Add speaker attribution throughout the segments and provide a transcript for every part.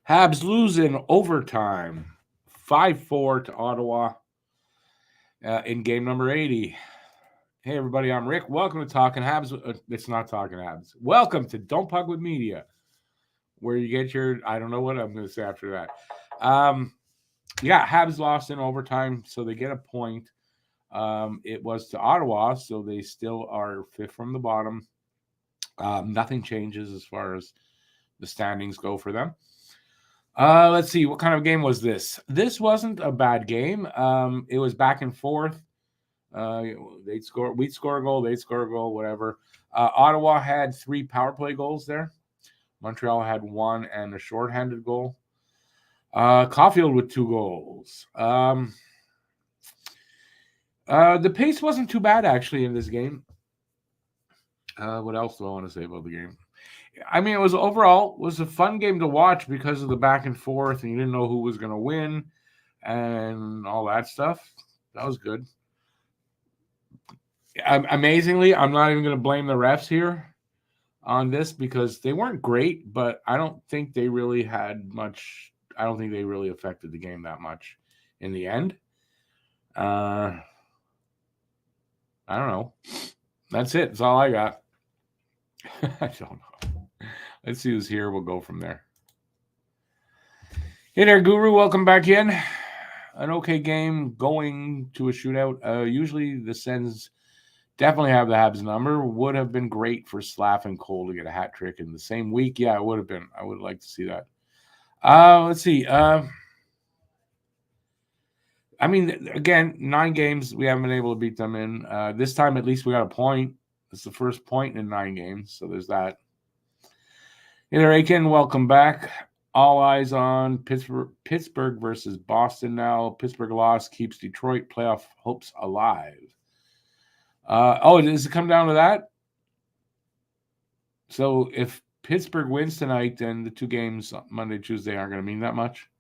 Speaker 1: Habs lose in overtime, 5-4 to Ottawa in game number 80. Hey, everybody, I'm Rick. Welcome to Talking Habs. It's not Talking Habs. Welcome to Don't Puck with Media, where you get your, I don't know what I'm going to say after that. Habs lost in overtime, so they get a point. It was to Ottawa, so they still are fifth from the bottom. Nothing changes as far as the standings go for them. Let's see, what kind of game was this? This wasn't a bad game. It was back and forth. We'd score a goal, they'd score a goal, whatever. Ottawa had 3 power play goals there. Montreal had 1 and a shorthanded goal. Caulfield with 2 goals. The pace wasn't too bad, actually, in this game. What else do I want to say about the game? I mean, it was a fun game to watch because of the back and forth, and you didn't know who was going to win and all that stuff. That was good. Amazingly, I'm not even going to blame the refs here on this because they weren't great, but I don't think they really had much. I don't think they really affected the game that much in the end. I don't know. That's it. That's all I got. I don't know. Let's see who's here. We'll go from there. Hey there, Guru. Welcome back in. An okay game going to a shootout. Usually the Sens definitely have the Habs number. Would have been great for Slav and Cole to get a hat trick in the same week. Yeah, it would have been. I would like to see that. Let's see. I mean, again, 9 games. We haven't been able to beat them in. This time, at least, we got a point. It's the first point in 9 games, so there's that. Hey there, Aiken. Welcome back. All eyes on Pittsburgh versus Boston now. Pittsburgh loss keeps Detroit playoff hopes alive. Does it come down to that? So if Pittsburgh wins tonight, then the 2 games Monday, Tuesday aren't going to mean that much.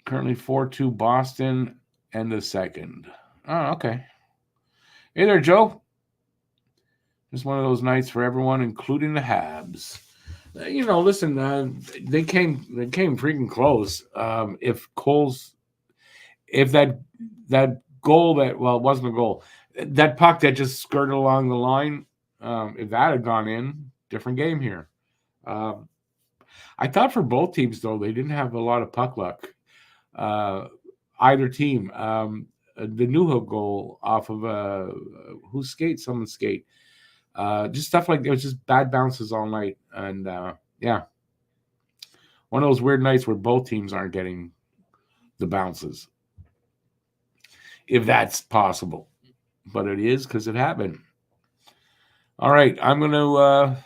Speaker 1: Currently 4-2 Boston and the second. Oh, okay. Hey there, Joe. Just one of those nights for everyone, including the Habs. Listen, they came freaking close. If that goal it wasn't a goal, that puck that just skirted along the line, if that had gone in, different game here. I thought for both teams, though, they didn't have a lot of puck luck. Either team. The Newhook goal off of someone's skate. Just stuff like it was just bad bounces all night. And one of those weird nights where both teams aren't getting the bounces. If that's possible. But it is because it happened. All right, I'm gonna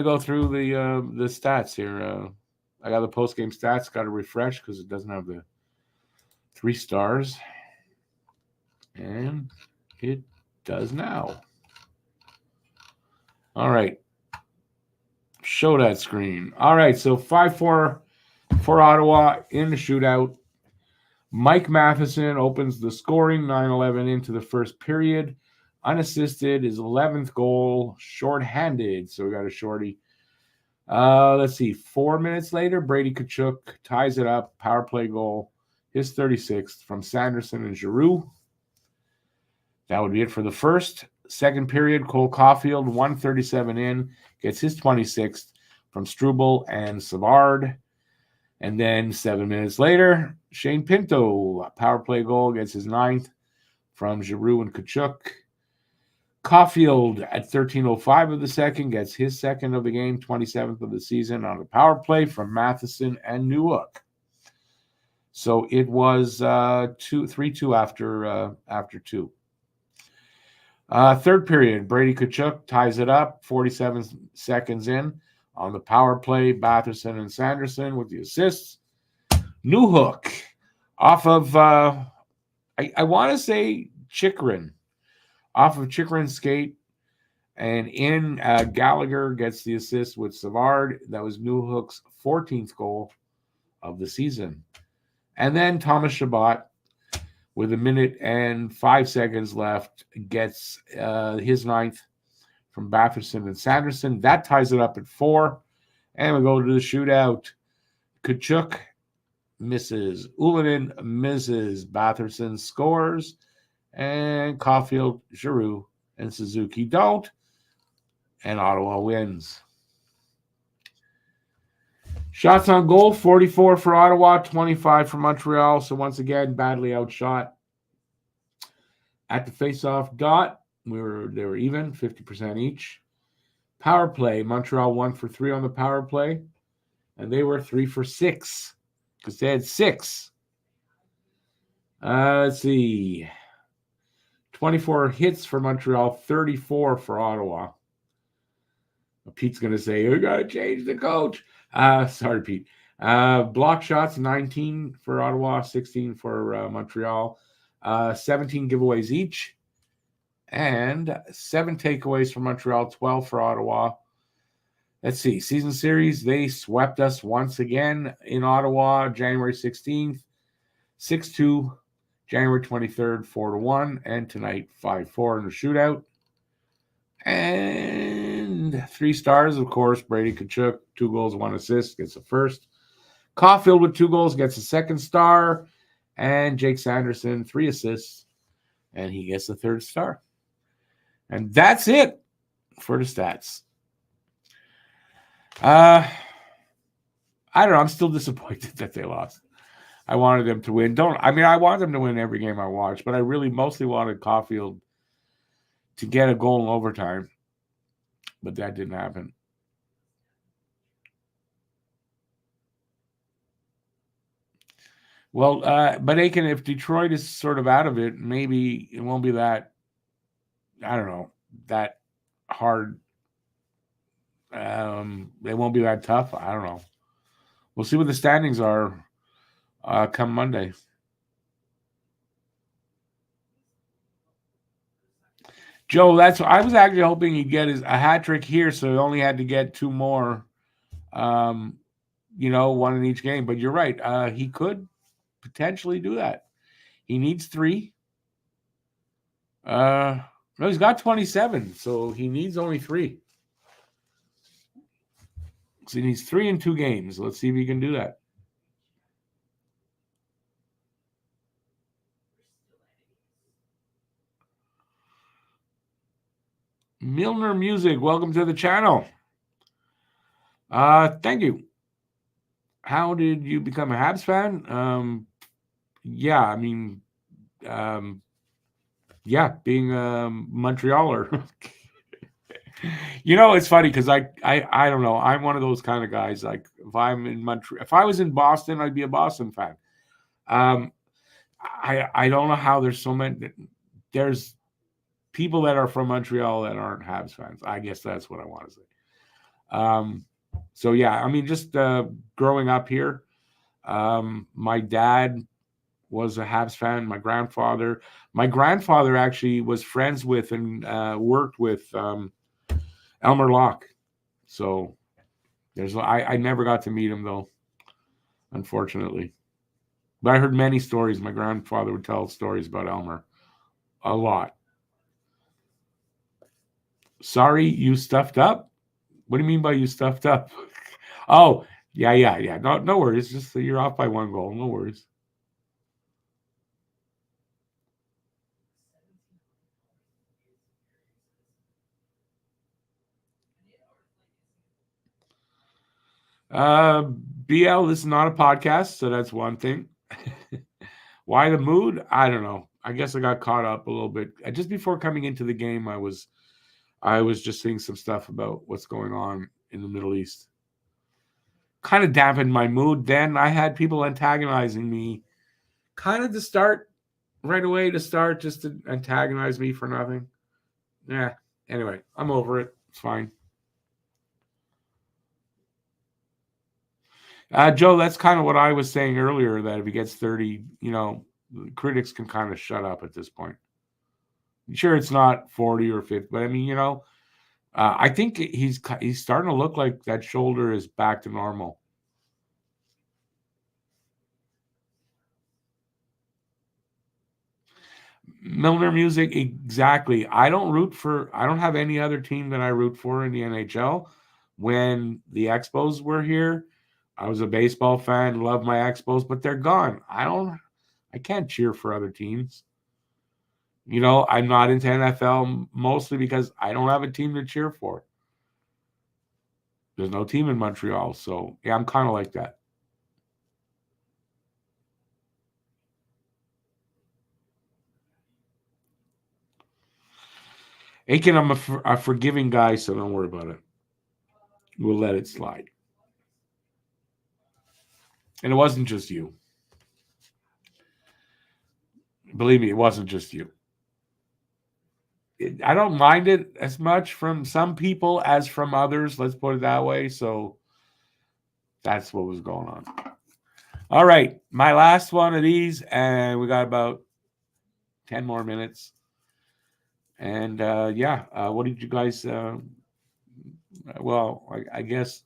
Speaker 1: go through the stats here. I got the post-game stats, got to refresh because it doesn't have the 3 stars. And it does now. All right. Show that screen. All right, so 5-4 for Ottawa in the shootout. Mike Matheson opens the scoring, 9-11 into the first period. Unassisted, his 11th goal, shorthanded. So we got a shorty. Let's see. 4 minutes later, Brady Tkachuk ties it up. Power play goal, his 36th from Sanderson and Giroux. That would be it for the first. Second period, Cole Caulfield, 1:37 in, gets his 26th from Struble and Savard. And then 7 minutes later, Shane Pinto, power play goal, gets his 9th from Giroux and Tkachuk. Caulfield at 13:05 of the second gets his second of the game, 27th of the season on a power play from Matheson and Newhook. So it was 3-2 after 2. Third period, Brady Tkachuk ties it up, 47 seconds in on the power play. Batherson and Sanderson with the assists. Newhook off of, I want to say Chychrun, off of Chychrun's skate. And in Gallagher gets the assist with Savard. That was Newhook's 14th goal of the season. And then Thomas Chabot, with 1 minute and 5 seconds left, gets his 9th from Batherson and Sanderson. That ties it up at 4. And we go to the shootout. Kachuk misses. Ulanen misses. Batherson scores. And Caulfield, Giroux, and Suzuki don't. And Ottawa wins. Shots on goal, 44 for Ottawa, 25 for Montreal. So once again, badly outshot. At the face-off dot, they were even, 50% each. Power play, Montreal 1 for 3 on the power play. And they were 3 for 6 because they had 6. Let's see. 24 hits for Montreal, 34 for Ottawa. Pete's going to say, you got to change the coach. Sorry, Pete. Block shots, 19 for Ottawa, 16 for Montreal. 17 giveaways each. And 7 takeaways for Montreal, 12 for Ottawa. Let's see. Season series, they swept us once again in Ottawa, January 16th, 6-2. January 23rd, 4-1. And tonight, 5-4 in the shootout. And 3 stars, of course, Brady Tkachuk, 2 goals, 1 assist, gets the first. Caulfield with 2 goals gets the second star. And Jake Sanderson, 3 assists, and he gets the third star. And that's it for the stats. I don't know. I'm still disappointed that they lost. I wanted them to win. I wanted them to win every game I watched, but I really mostly wanted Caulfield to get a goal in overtime, but that didn't happen. Well, but Aiken, if Detroit is sort of out of it, maybe it won't be that, I don't know, that hard. It won't be that tough. I don't know. We'll see what the standings are come Monday. Joe, I was actually hoping he'd get a hat trick here, so he only had to get 2 more, 1 in each game. But you're right. He could potentially do that. He needs 3. No, he's got 27, so he needs only 3. So he needs 3 in 2 games. Let's see if he can do that. Milner Music, welcome to the channel. Thank you. How did you become a Habs fan? Being a Montrealer. It's funny because I don't know. I'm one of those kind of guys. Like if I'm in Montreal, if I was in Boston, I'd be a Boston fan. I don't know how there's so many. There's people that are from Montreal that aren't Habs fans. I guess that's what I want to say. So yeah, just growing up here, my dad was a Habs fan. My grandfather actually was friends with and worked with Elmer Locke. So I never got to meet him though, unfortunately. But I heard many stories. My grandfather would tell stories about Elmer. A lot. Sorry, you stuffed up? What do you mean by you stuffed up? Oh, yeah. No worries. Just you're off by 1 goal. No worries. BL, this is not a podcast, so that's one thing. Why the mood? I don't know. I guess I got caught up a little bit. Just before coming into the game, I was just seeing some stuff about what's going on in the Middle East. Kind of dampened my mood. Then I had people antagonizing me kind of to start just to antagonize me for nothing. Yeah. Anyway, I'm over it. It's fine. Joe, that's kind of what I was saying earlier, that if he gets 30, critics can kind of shut up at this point. Sure, it's not 40 or 50, but I think he's starting to look like that shoulder is back to normal. Milner Music, exactly. I don't have any other team that I root for in the NHL, when the Expos were here. I was a baseball fan, love my Expos, but they're gone. I can't cheer for other teams. I'm not into NFL mostly because I don't have a team to cheer for. There's no team in Montreal, so yeah, I'm kind of like that. Aiken, I'm a forgiving guy, so don't worry about it. We'll let it slide. And it wasn't just you. Believe me, it wasn't just you. I don't mind it as much from some people as from others. Let's put it that way. So that's what was going on. All right. My last one of these, and we got about 10 more minutes. And what did you guys? I guess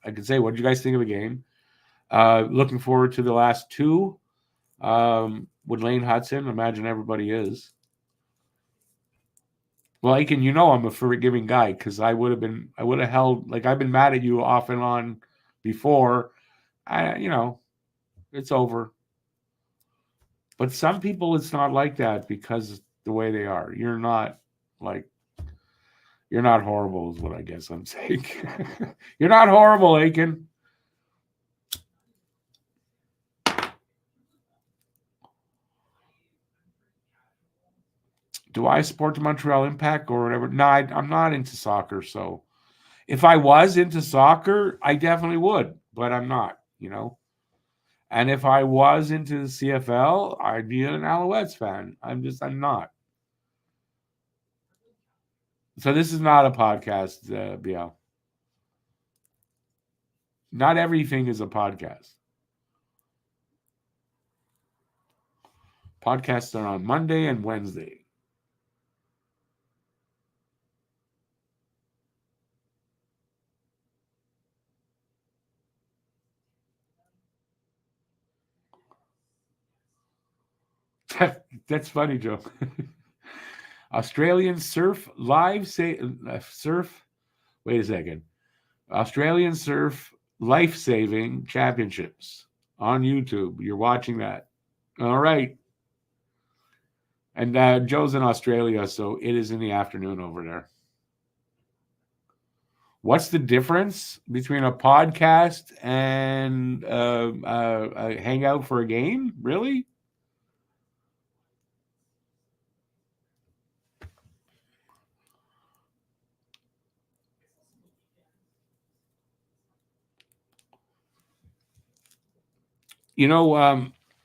Speaker 1: I could say, what did you guys think of the game? Looking forward to the last two with Lane Hudson. Imagine everybody is. Well, Aiken, I'm a forgiving guy because I would have held, like, I've been mad at you off and on before. It's over. But some people, it's not like that because the way they are. You're not horrible is what I guess I'm saying. You're not horrible, Aiken. Do I support the Montreal Impact or whatever? No, I'm not into soccer. So if I was into soccer, I definitely would, but I'm not, And if I was into the CFL, I'd be an Alouettes fan. I'm not. So this is not a podcast, BL. Not everything is a podcast. Podcasts are on Monday and Wednesday. That's funny, Joe. Australian surf surf. Wait a second. Australian surf life-saving championships on YouTube. You're watching that. All right. And Joe's in Australia, so it is in the afternoon over there. What's the difference between a podcast and a hangout for a game? Really?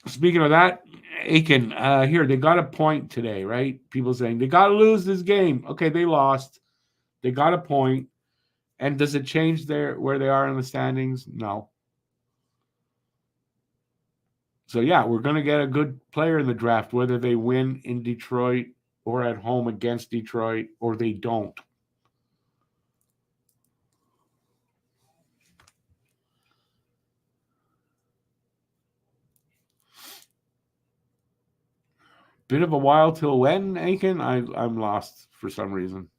Speaker 1: Speaking of that, Aiken, here, they got a point today, right? People saying they got to lose this game. Okay, they lost. They got a point. And does it change where they are in the standings? No. So, yeah, we're going to get a good player in the draft, whether they win in Detroit or at home against Detroit or they don't. Bit of a while till when, Aiken? I'm lost for some reason.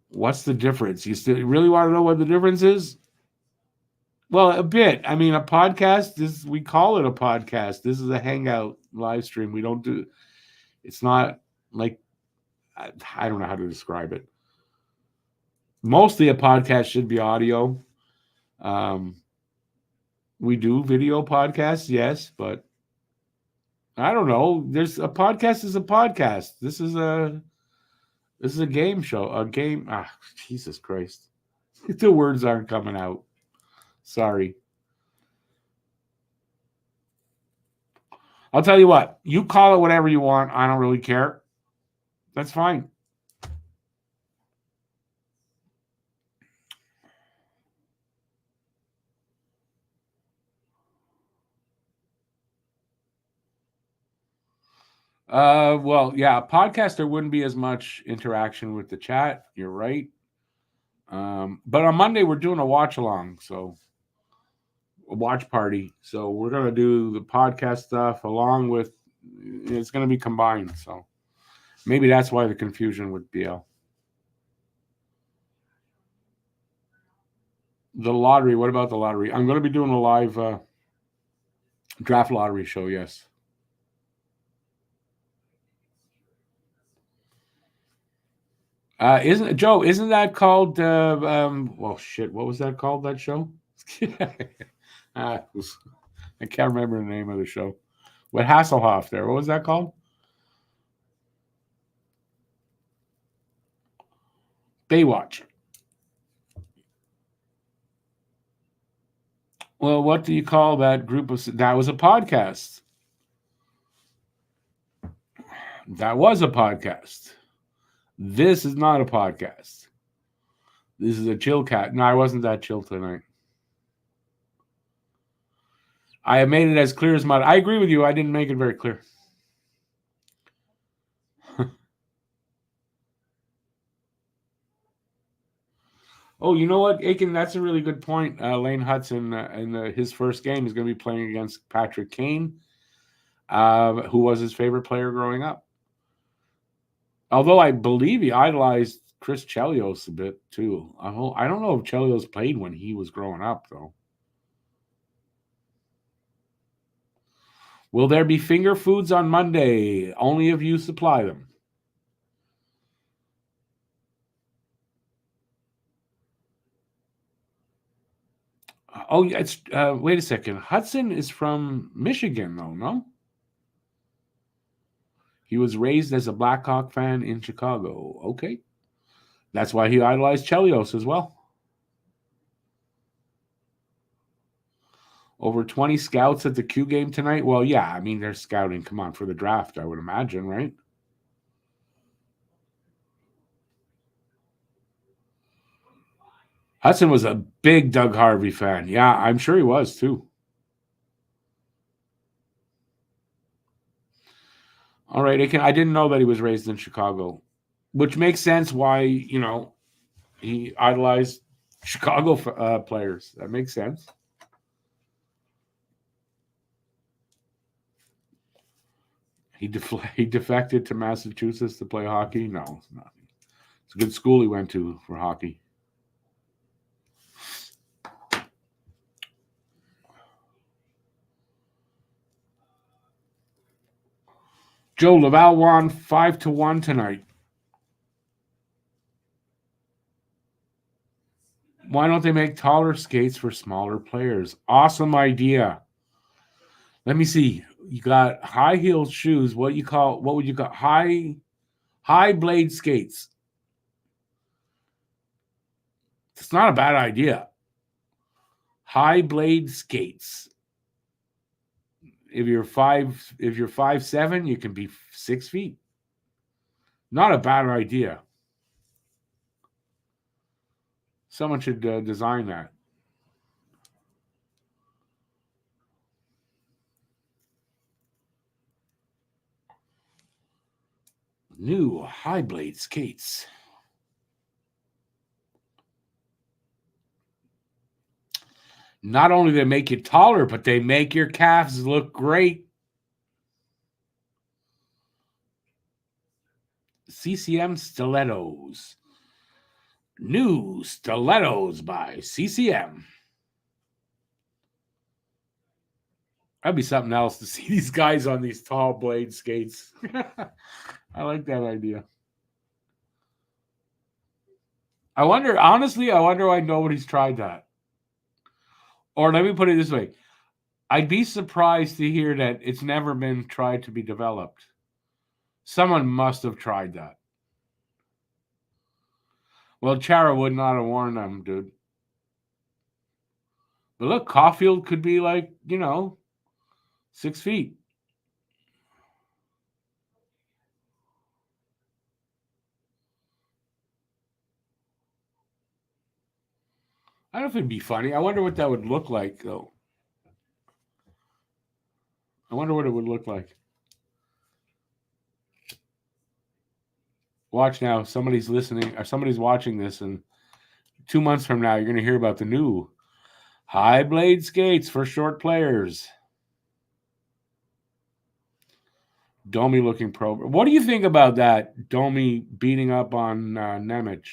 Speaker 1: What's the difference? You still really want to know what the difference is? Well, a bit. I mean, a podcast, we call it a podcast. This is a hangout live stream. We don't do, it's not like, I don't know how to describe it. Mostly a podcast should be audio. We do video podcasts, yes, but I don't know. There's a podcast is a podcast. This is a game show. A game. Jesus Christ. The words aren't coming out. Sorry. I'll tell you what. You call it whatever you want. I don't really care. That's fine. Well, yeah, podcast there wouldn't be as much interaction with the chat. You're right. But on Monday we're doing a watch along, so a watch party. So we're gonna do the podcast stuff along with. It's gonna be combined. So Maybe that's why the confusion with BL. The lottery. What about the lottery? I'm going to be doing a live draft lottery show. Yes. Isn't that called? Well, shit. What was that called? That show? I can't remember the name of the show. With Hasselhoff there. What was that called? Baywatch. Well, what do you call that group of? That was a podcast. That was a podcast. This is not a podcast. This is a chill cat. No, I wasn't that chill tonight. I have made it as clear as mud. I agree with you. I didn't make it very clear. Oh, you know what, Aiken? That's a really good point. Lane Hudson, in his first game, is going to be playing against Patrick Kane, who was his favorite player growing up. Although I believe he idolized Chris Chelios a bit, too. I don't know if Chelios played when he was growing up, though. Will there be finger foods on Monday? Only if you supply them. Oh, yeah, it's wait a second. Hudson is from Michigan, though, no? He was raised as a Blackhawk fan in Chicago. Okay. That's why he idolized Chelios as well. Over 20 scouts at the Q game tonight? Well, yeah, I mean, they're scouting. Come on, for the draft, I would imagine, right? Hudson was a big Doug Harvey fan. Yeah, I'm sure he was, too. All right, I didn't know that he was raised in Chicago, which makes sense why, he idolized Chicago players. That makes sense. He defected to Massachusetts to play hockey? No, it's not. It's a good school he went to for hockey. Joe, Laval won 5-1 tonight. Why don't they make taller skates for smaller players? Awesome idea. Let me see. You got high heeled shoes. What would you call high blade skates? It's not a bad idea. High blade skates. If you're 5'7", you can be 6 feet. Not a bad idea. Someone should design that. New high blade skates. Not only do they make you taller, but they make your calves look great. CCM stilettos. New stilettos by CCM. That'd be something else to see these guys on these tall blade skates. I like that idea. I wonder why nobody's tried that. Or let me put it this way. I'd be surprised to hear that it's never been tried to be developed. Someone must have tried that. Well, Chara would not have warned them, dude. But look, Caulfield could be 6 feet. I don't know if it'd be funny. I wonder what that would look like, though. I wonder what it would look like. Watch now. Somebody's listening, or somebody's watching this, and 2 months from now, you're going to hear about the new high blade skates for short players. Domi looking pro. What do you think about that? Domi beating up on Nemec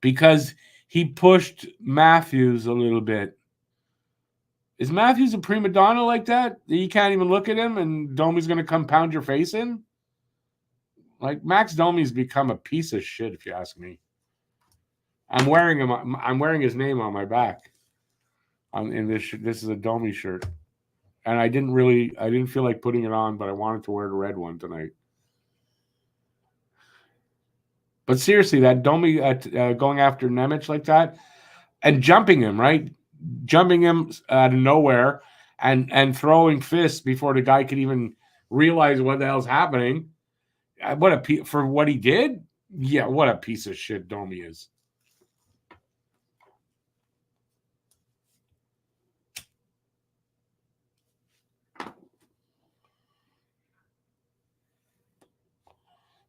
Speaker 1: because he pushed Matthews a little bit. Is Matthews a prima donna like that? You can't even look at him, and Domi's going to come pound your face in. Like Max Domi's become a piece of shit, if you ask me. I'm wearing him. I'm wearing his name on my back. In this. This is a Domi shirt, and I didn't feel like putting it on, but I wanted to wear the red one tonight. But seriously, that Domi going after Nemec like that and jumping him, right? Jumping him out of nowhere and throwing fists before the guy could even realize what the hell's happening. For what he did? Yeah, what a piece of shit Domi is.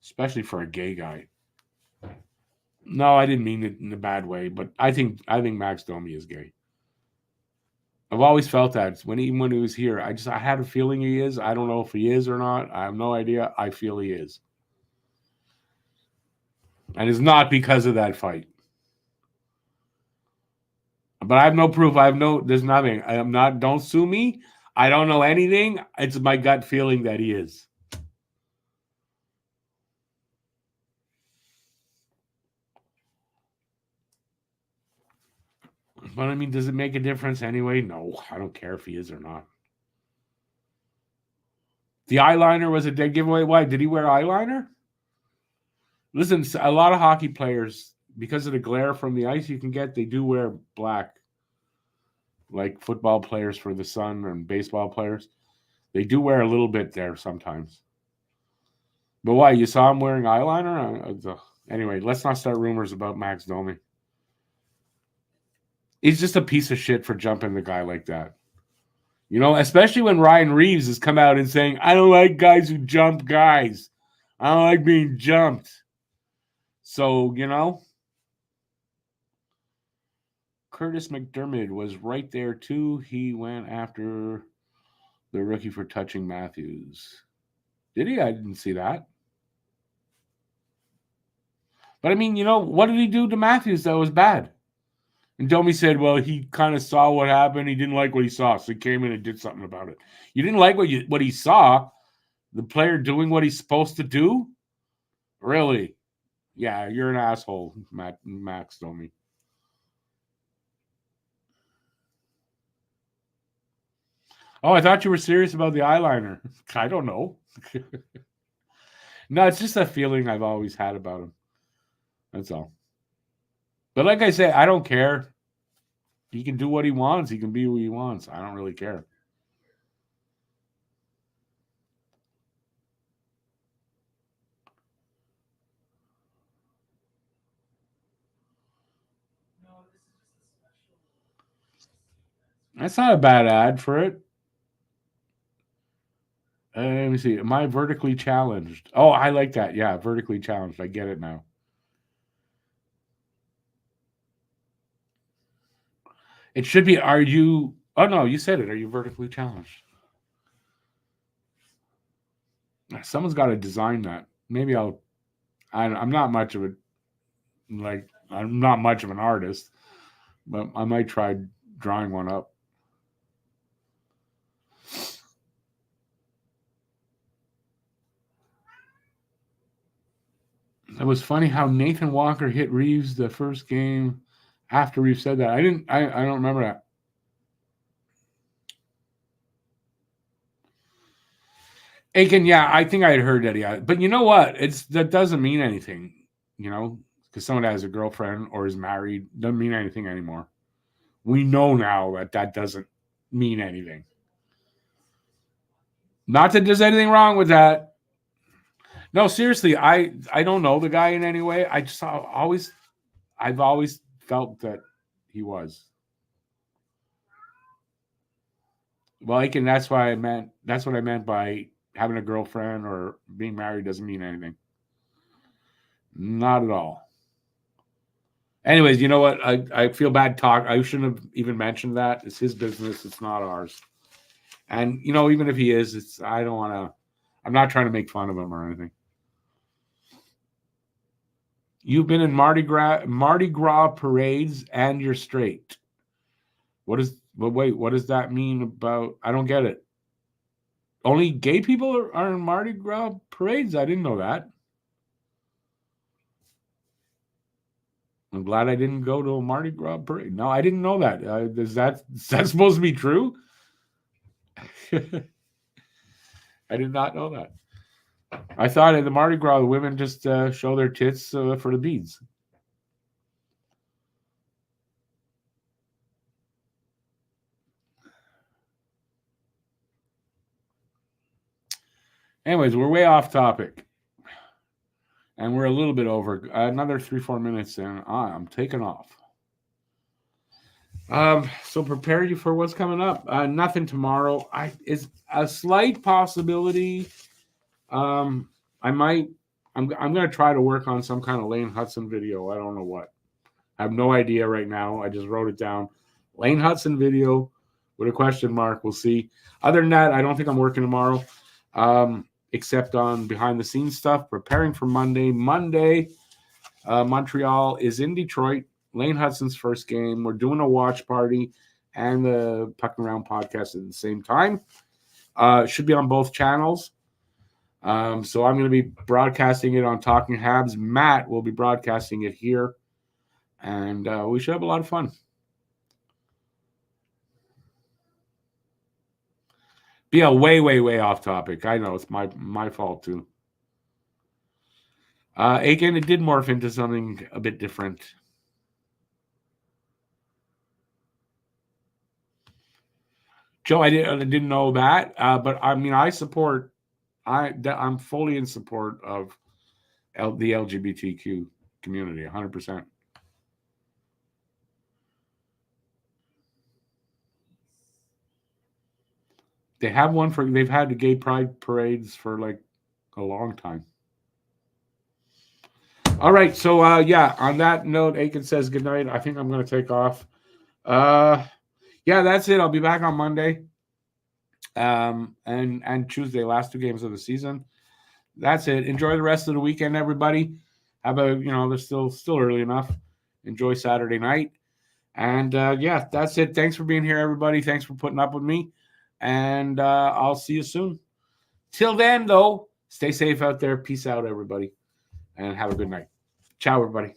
Speaker 1: Especially for a gay guy. No, I didn't mean it in a bad way, but I think Max Domi is gay. I've always felt that even when he was here. I had a feeling he is. I don't know if he is or not. I have no idea. I feel he is. And it's not because of that fight. But I have no proof. There's nothing. Don't sue me. I don't know anything. It's my gut feeling that he is. But I mean, does it make a difference anyway? No, I don't care if he is or not. The eyeliner was a dead giveaway. Why? Did he wear eyeliner? Listen, a lot of hockey players, because of the glare from the ice they do wear black. Like football players for the sun and baseball players. They do wear a little bit there sometimes. But why? You saw him wearing eyeliner? Anyway, let's not start rumors about Max Domi. He's just a piece of shit for jumping the guy like that. You know, especially when Ryan Reeves has come out and saying, I don't like guys who jump guys. I don't like being jumped. So, you know, Curtis McDermott was right there too. He went after the rookie for touching Matthews. Did he? I didn't see that. But I mean, you know, what did he do to Matthews that was bad? And Domi said, well, he kind of saw what happened. He didn't like what he saw, so he came in and did something about it. You didn't like what he saw? The player doing what he's supposed to do? Really? Yeah, you're an asshole, Max Domi. Oh, I thought you were serious about the eyeliner. I don't know. No, it's just a feeling I've always had about him. That's all. But like I say, I don't care. He can do what he wants. He can be who he wants. I don't really care. That's not a bad ad for it. Let me see. Am I vertically challenged? Oh, I like that. Yeah, vertically challenged. I get it now. It should be, are you... Oh, no, you said it. Are you vertically challenged? Someone's got to design that. Maybe I'm not much of I'm not much of an artist, but I might try drawing one up. It was funny how Nathan Walker hit Reeves the first game after Reeves said that. I don't remember that. Aiken, yeah, I think I had heard that. Yeah, but you know what? That doesn't mean anything, you know, because someone has a girlfriend or is married doesn't mean anything anymore. We know now that doesn't mean anything. Not that there's anything wrong with that. No, seriously, I don't know the guy in any way. I've always felt that he was. Well, Aiken, that's what I meant by having a girlfriend or being married doesn't mean anything. Not at all. Anyways, you know what? I feel bad I shouldn't have even mentioned that. It's his business. It's not ours. And, you know, even if he is, I don't want to. I'm not trying to make fun of him or anything. You've been in Mardi Gras parades and you're straight. What does that mean about? I don't get it. Only gay people are in Mardi Gras parades? I didn't know that. I'm glad I didn't go to a Mardi Gras parade. No, I didn't know that. Is that supposed to be true? I did not know that. I thought at the Mardi Gras, the women just show their tits for the beads. Anyways, we're way off topic. And we're a little bit over. Another 3-4 minutes, and I'm taking off. So prepare you for what's coming up. Nothing tomorrow. Is a slight possibility. I'm gonna try to work on some kind of Lane Hudson video. I don't know what. I have no idea right now. I just wrote it down. Lane Hudson video with a question mark. We'll see. Other than that, I don't think I'm working tomorrow. Except on behind the scenes stuff, preparing for Monday. Montreal is in Detroit. Lane Hudson's first game. We're doing a watch party and the Puck Around podcast at the same time. Should be on both channels. So I'm going to be broadcasting it on Talking Habs. Matt will be broadcasting it here. And we should have a lot of fun. Be a way off topic. I know it's my fault too. Again, it did morph into something a bit different. Joe, I didn't know that, but I mean, I'm fully in support of the LGBTQ community, 100%. They've had the gay pride parades for like a long time. All right, so on that note, Aiken says good night. I think I'm going to take off. That's it. I'll be back on Monday. And Tuesday, last 2 games of the season. That's it. Enjoy the rest of the weekend, everybody. They're still early enough. Enjoy Saturday night. And that's it. Thanks for being here, everybody. Thanks for putting up with me. And I'll see you soon. Till then, though, stay safe out there. Peace out, everybody. And have a good night. Ciao, everybody.